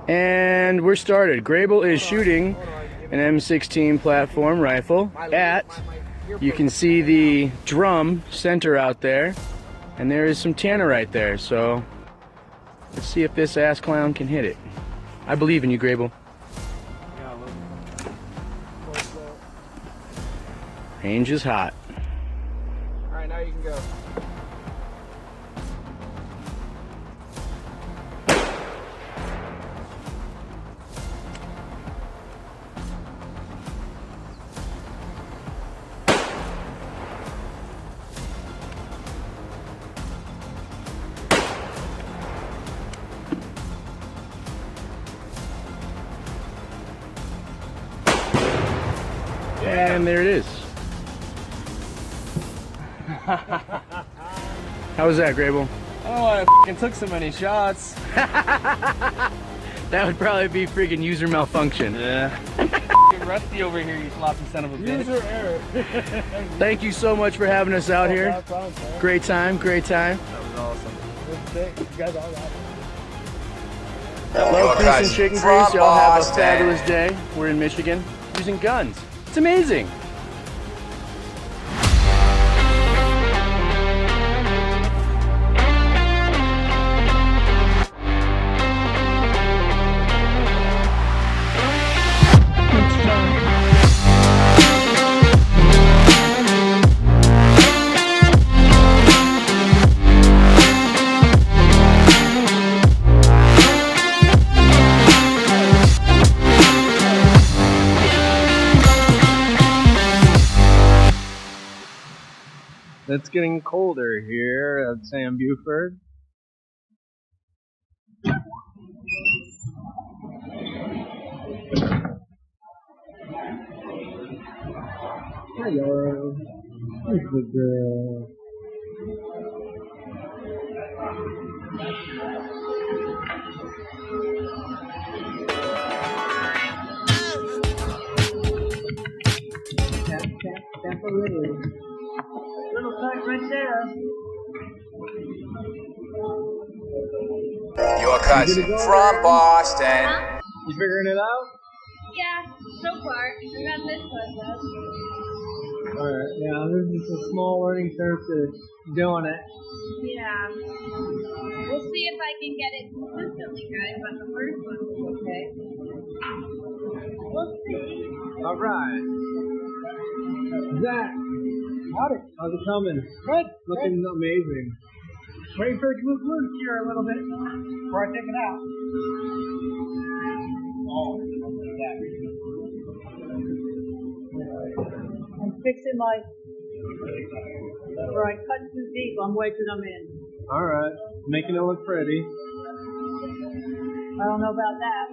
And we're started. Grable is shooting an M16 platform rifle at, you can see the drum center out there, and there is some Tannerite there, so let's see if this ass clown can hit it. I believe in you, Grable. Range is hot. Alright, now you can go. And there it is. How was that, Grable? Oh, I f***ing took so many shots. That would probably be freaking user malfunction. Yeah. Rusty over here, you sloppy son of a bitch. User error. Thank you so much for having us out here. Great time, great time. That was awesome. You guys all got it. Love, peace, and chicken grease. Y'all have a fabulous day. We're in Michigan using guns. It's amazing. It's getting colder here at Sam Buford. Hello. Who's the girl? Tap a little. Little tight right there. Your cousin from Boston. You figuring it out? Yeah, so far. I got this one though. Alright, yeah, this is a small learning curve to doing it. Yeah. We'll see if I can get it consistently, guys, but the first one was okay. We'll see. Alright. Zack. Howdy. How's it coming? Good. Looking amazing. Waiting for it to move loose here a little bit before I take it out. Oh, I'm fixing my, where I cut too deep, I'm wedging them in. Alright. Making it look pretty. I don't know about that.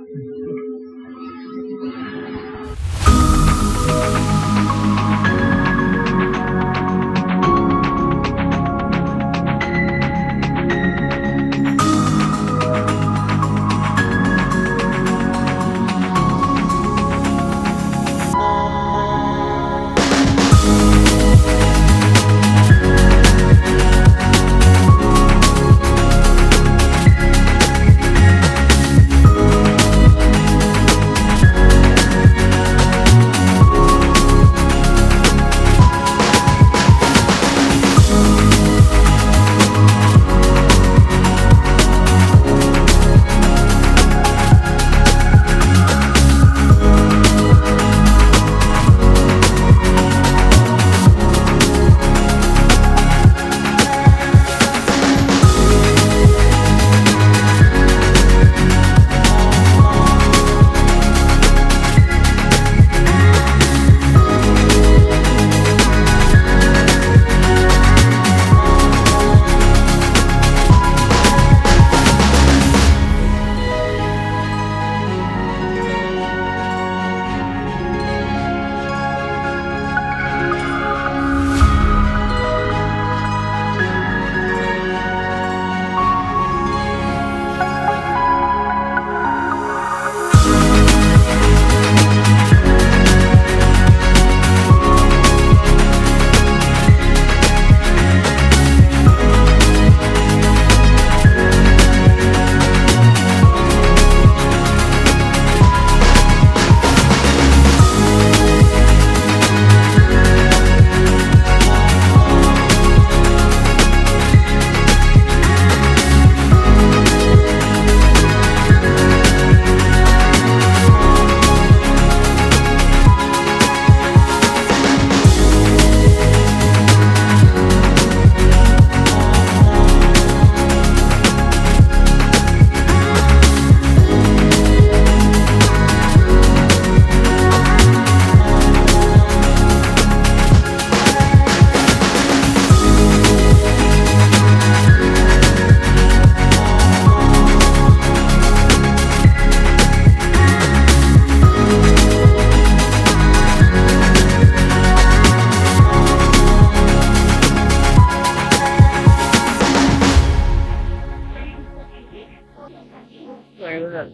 that?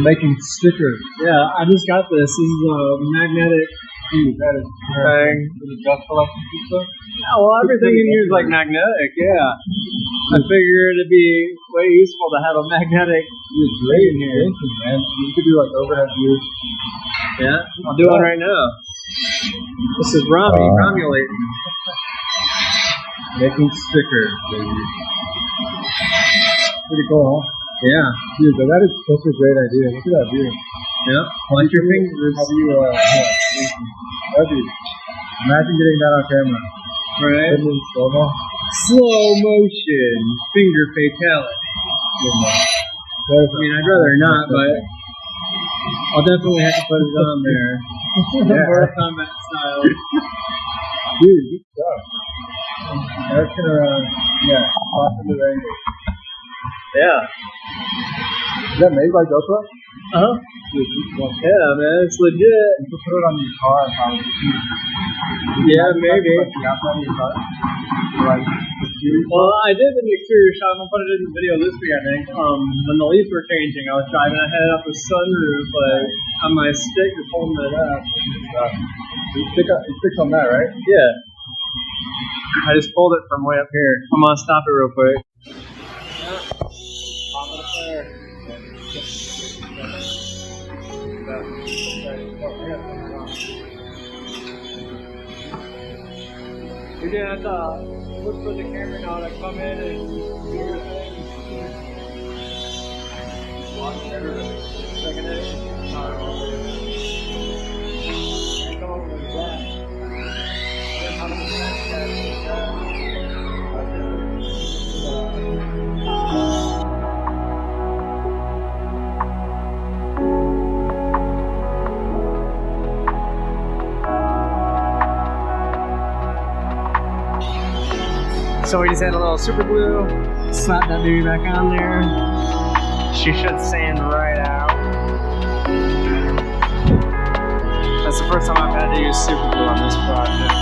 Making stickers. Yeah, I just got this. This is a magnetic thing. Yeah, well, everything in here is like magnetic. Yeah, I figured it'd be way useful to have a magnetic thing in here. Man, you could do like overhead views. Yeah, I'll do one right now. This is Romulating. Making stickers, baby. Pretty cool, huh? Yeah. Dude, that is such a great idea. Look at that view. Yeah. Punch your fingers. Have you, that'd be, imagine getting that on camera. Right. In slow motion. Finger fatality. I mean, I'd rather not, but I'll definitely have to put it on there. Mortal Kombat style. Dude, good stuff. That's gonna, toss into the angle. Yeah. Is that made by GoPro? Uh-huh. Yeah, man, it's legit. You could put it on your car probably. Yeah, maybe. Well, I did an exterior shot. I'm gonna put it in the video this week, I think. When the leaves were changing, I was driving. I had it up the sunroof, like on my stick, just holding it up. You stick on that, right? Yeah. I just pulled it from way up here. I'm gonna stop it real quick. You're gonna have to look for the camera now to come in and do your thing. Watch everything. Second it. And come over with that. So we just had a little super glue, slap that baby back on there. She should sand right out. That's the first time I've had to use super glue on this project.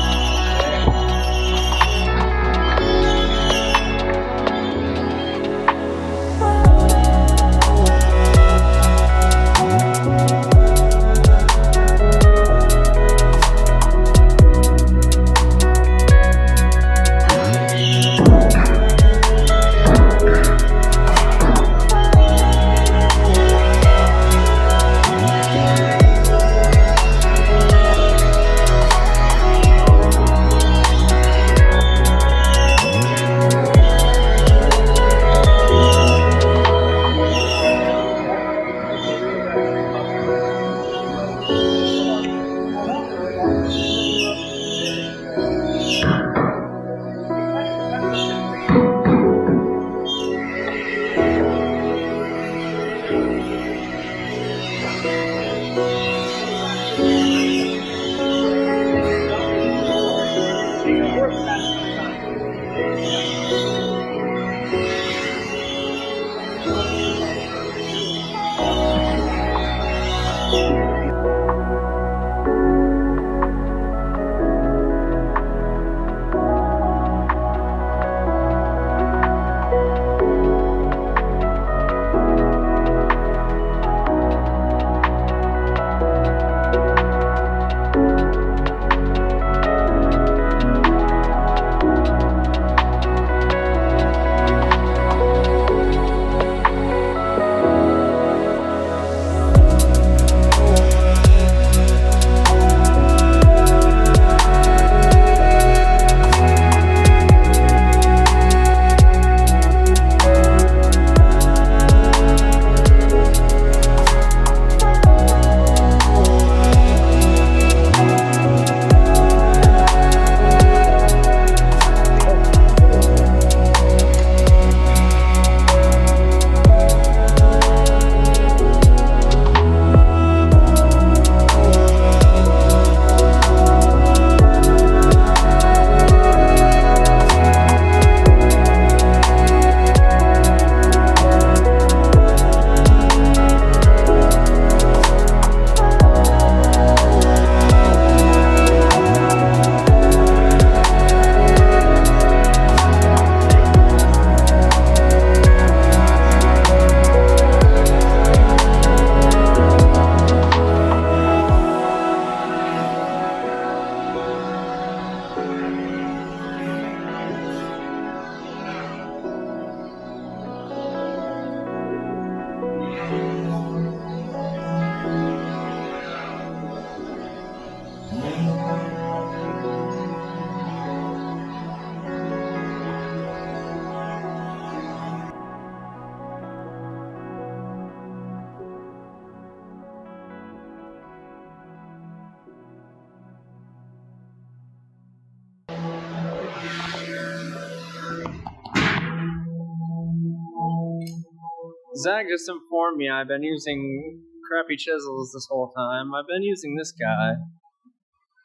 Zack just informed me I've been using crappy chisels this whole time. I've been using this guy,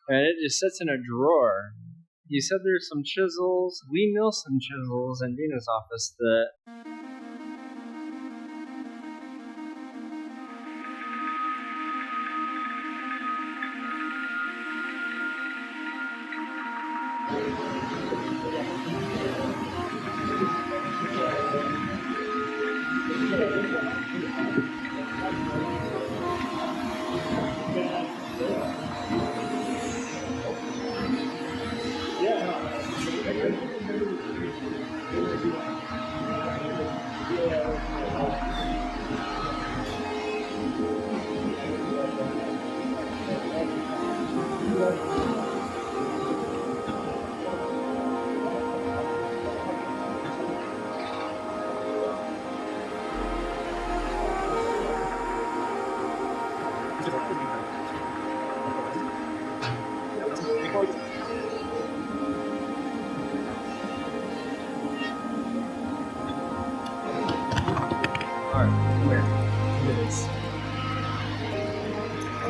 and it just sits in a drawer. He said there's some chisels, Lee Nielsen chisels, in Dina's office that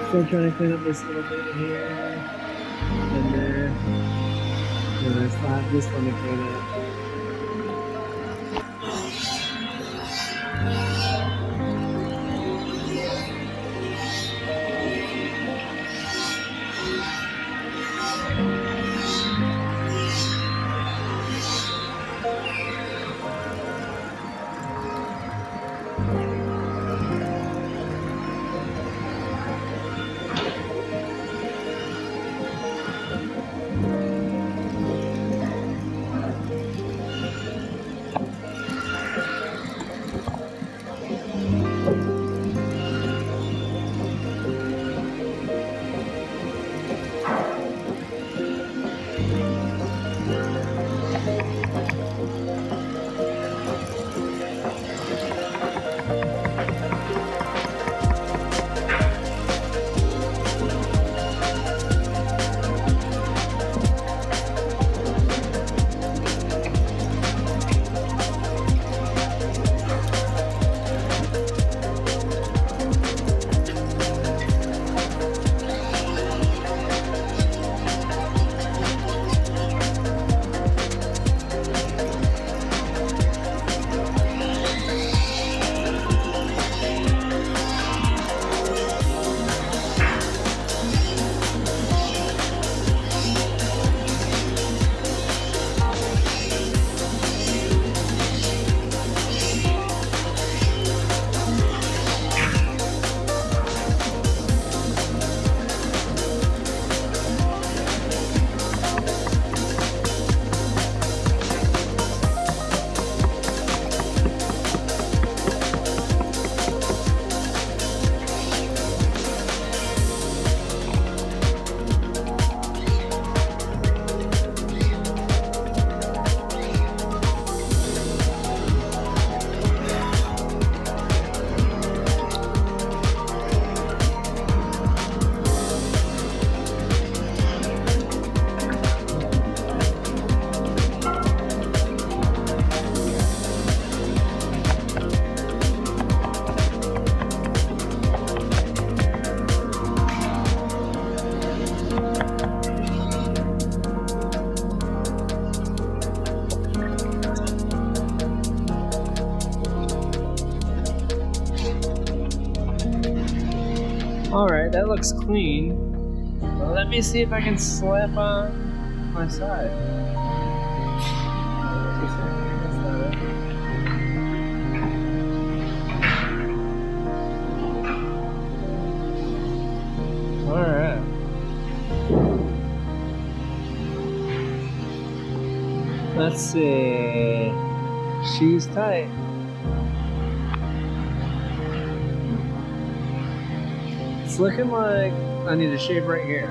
still trying to clean up this little bit here and there. And I still have this one to clean up. Alright, that looks clean. Well, let me see if I can slap on my side. Alright. Let's see. She's tight. It's looking like I need to shave right here.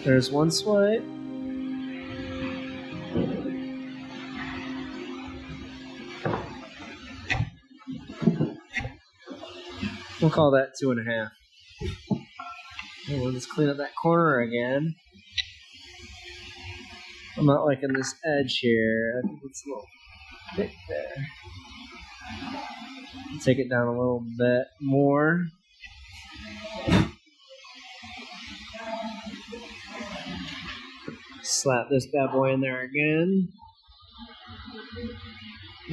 There's one swipe. We'll call that 2.5. And we'll just clean up that corner again. I'm not liking this edge here. I think it's a little thick there. Take it down a little bit more. Slap this bad boy in there again.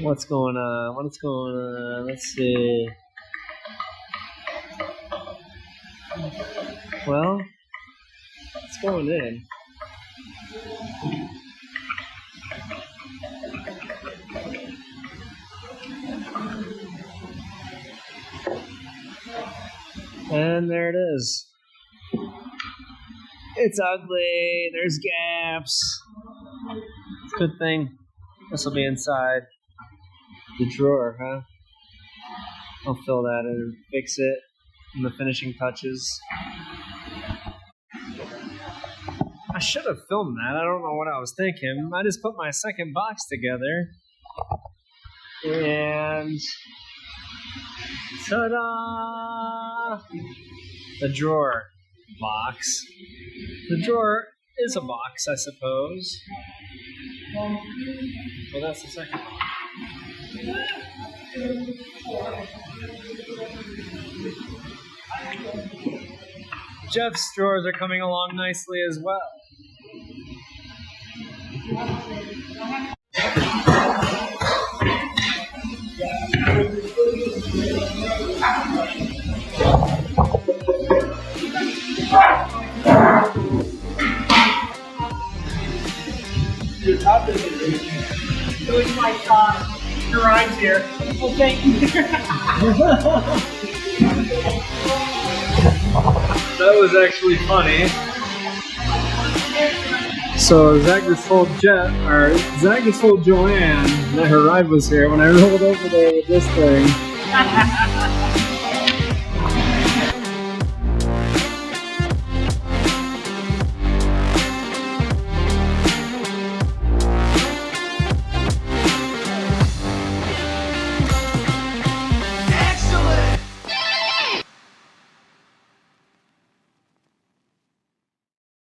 What's going on? What's going on? Let's see. Well, it's going in. And there it is. It's ugly. There's gaps. It's a good thing this will be inside the drawer, huh? I'll fill that in and fix it in the finishing touches. I should have filmed that. I don't know what I was thinking. I just put my second box together. And ta-da! The drawer box. The drawer is a box, I suppose. Well, that's the second one. Jeff's drawers are coming along nicely as well. It was my garage here. Well, thank you. That was actually funny. So Zack just told Joanne that her ride was here when I rolled over there with this thing.